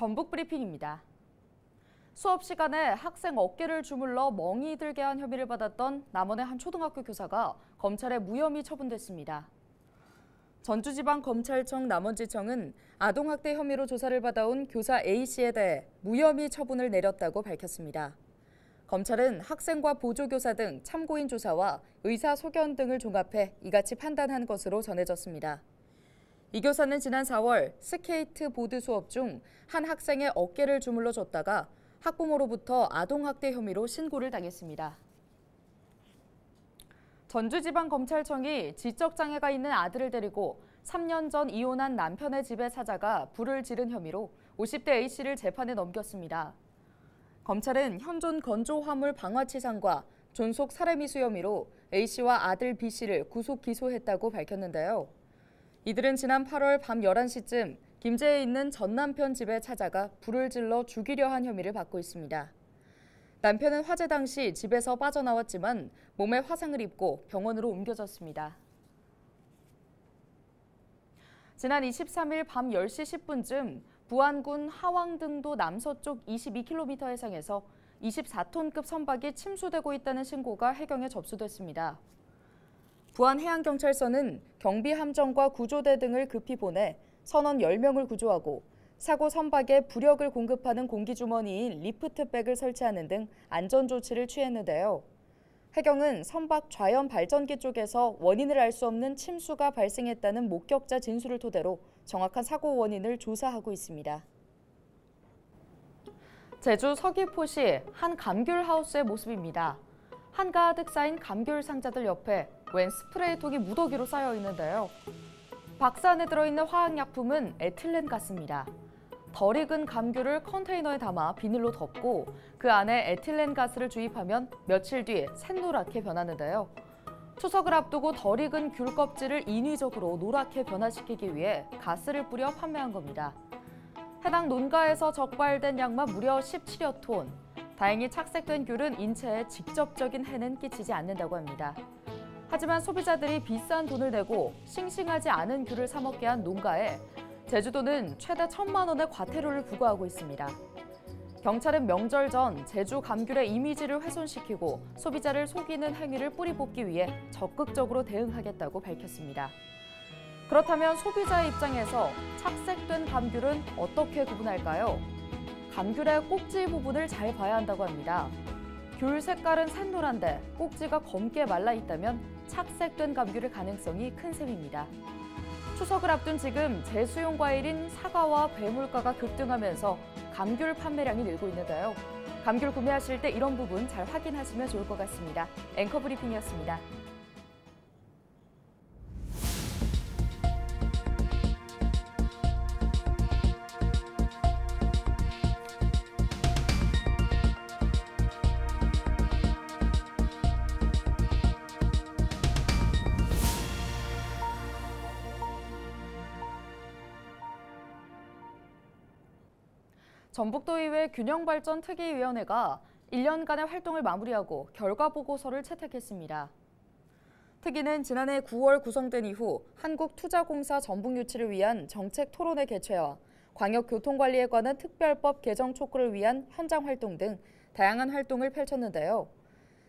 전북 브리핑입니다. 수업 시간에 학생 어깨를 주물러 멍이 들게 한 혐의를 받았던 남원의 한 초등학교 교사가 검찰에 무혐의 처분됐습니다. 전주지방검찰청 남원지청은 아동학대 혐의로 조사를 받아온 교사 A씨에 대해 무혐의 처분을 내렸다고 밝혔습니다. 검찰은 학생과 보조교사 등 참고인 조사와 의사소견 등을 종합해 이같이 판단한 것으로 전해졌습니다. 이 교사는 지난 4월 스케이트 보드 수업 중 한 학생의 어깨를 주물러 줬다가 학부모로부터 아동학대 혐의로 신고를 당했습니다. 전주지방검찰청이 지적장애가 있는 아들을 데리고 3년 전 이혼한 남편의 집에 찾아가 불을 지른 혐의로 50대 A씨를 재판에 넘겼습니다. 검찰은 현존 건조화물 방화치상과 존속 살해미수 혐의로 A씨와 아들 B씨를 구속 기소했다고 밝혔는데요. 이들은 지난 8월 밤 11시쯤 김제에 있는 전 남편 집에 찾아가 불을 질러 죽이려 한 혐의를 받고 있습니다. 남편은 화재 당시 집에서 빠져나왔지만 몸에 화상을 입고 병원으로 옮겨졌습니다. 지난 23일 밤 10시 10분쯤 부안군 하왕등도 남서쪽 22km 해상에서 24톤급 선박이 침수되고 있다는 신고가 해경에 접수됐습니다. 부안해양경찰서는 경비함정과 구조대 등을 급히 보내 선원 10명을 구조하고 사고 선박에 부력을 공급하는 공기주머니인 리프트백을 설치하는 등 안전조치를 취했는데요. 해경은 선박 좌연 발전기 쪽에서 원인을 알 수 없는 침수가 발생했다는 목격자 진술을 토대로 정확한 사고 원인을 조사하고 있습니다. 제주 서귀포시 한 감귤하우스의 모습입니다. 한가득 쌓인 감귤 상자들 옆에 웬 스프레이통이 무더기로 쌓여 있는데요. 박스 안에 들어있는 화학약품은 에틸렌가스입니다. 덜 익은 감귤을 컨테이너에 담아 비닐로 덮고 그 안에 에틸렌가스를 주입하면 며칠 뒤 샛노랗게 변하는데요. 추석을 앞두고 덜 익은 귤 껍질을 인위적으로 노랗게 변화시키기 위해 가스를 뿌려 판매한 겁니다. 해당 농가에서 적발된 양만 무려 17여 톤. 다행히 착색된 귤은 인체에 직접적인 해는 끼치지 않는다고 합니다. 하지만 소비자들이 비싼 돈을 내고 싱싱하지 않은 귤을 사 먹게 한 농가에 제주도는 최대 1,000만 원의 과태료를 부과하고 있습니다. 경찰은 명절 전 제주 감귤의 이미지를 훼손시키고 소비자를 속이는 행위를 뿌리 뽑기 위해 적극적으로 대응하겠다고 밝혔습니다. 그렇다면 소비자의 입장에서 착색된 감귤은 어떻게 구분할까요? 감귤의 꼭지 부분을 잘 봐야 한다고 합니다. 귤 색깔은 샛노란데 꼭지가 검게 말라 있다면 착색된 감귤일 가능성이 큰 셈입니다. 추석을 앞둔 지금 제수용 과일인 사과와 배물가가 급등하면서 감귤 판매량이 늘고 있는데요. 감귤 구매하실 때 이런 부분 잘 확인하시면 좋을 것 같습니다. 앵커 브리핑이었습니다. 전북도의회 균형발전특위위원회가 1년간의 활동을 마무리하고 결과보고서를 채택했습니다. 특위는 지난해 9월 구성된 이후 한국투자공사 전북 유치를 위한 정책 토론회 개최와 광역교통관리에 관한 특별법 개정 촉구를 위한 현장 활동 등 다양한 활동을 펼쳤는데요.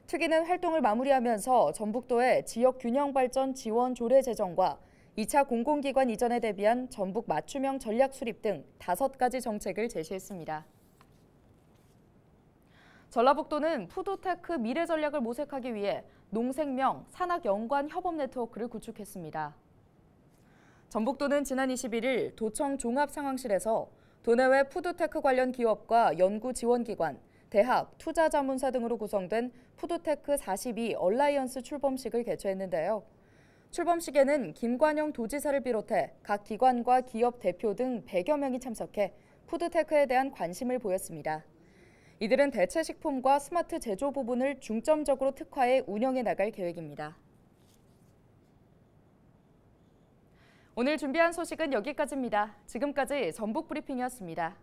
특위는 활동을 마무리하면서 전북도의 지역균형발전 지원 조례 제정과 2차 공공기관 이전에 대비한 전북 맞춤형 전략 수립 등 5가지 정책을 제시했습니다. 전라북도는 푸드테크 미래 전략을 모색하기 위해 농생명, 산학연관 협업 네트워크를 구축했습니다. 전북도는 지난 21일 도청 종합상황실에서 도내외 푸드테크 관련 기업과 연구지원기관, 대학, 투자자문사 등으로 구성된 푸드테크 42 얼라이언스 출범식을 개최했는데요. 출범식에는 김관영 도지사를 비롯해 각 기관과 기업 대표 등 100여 명이 참석해 푸드테크에 대한 관심을 보였습니다. 이들은 대체 식품과 스마트 제조 부분을 중점적으로 특화해 운영해 나갈 계획입니다. 오늘 준비한 소식은 여기까지입니다. 지금까지 전북 브리핑이었습니다.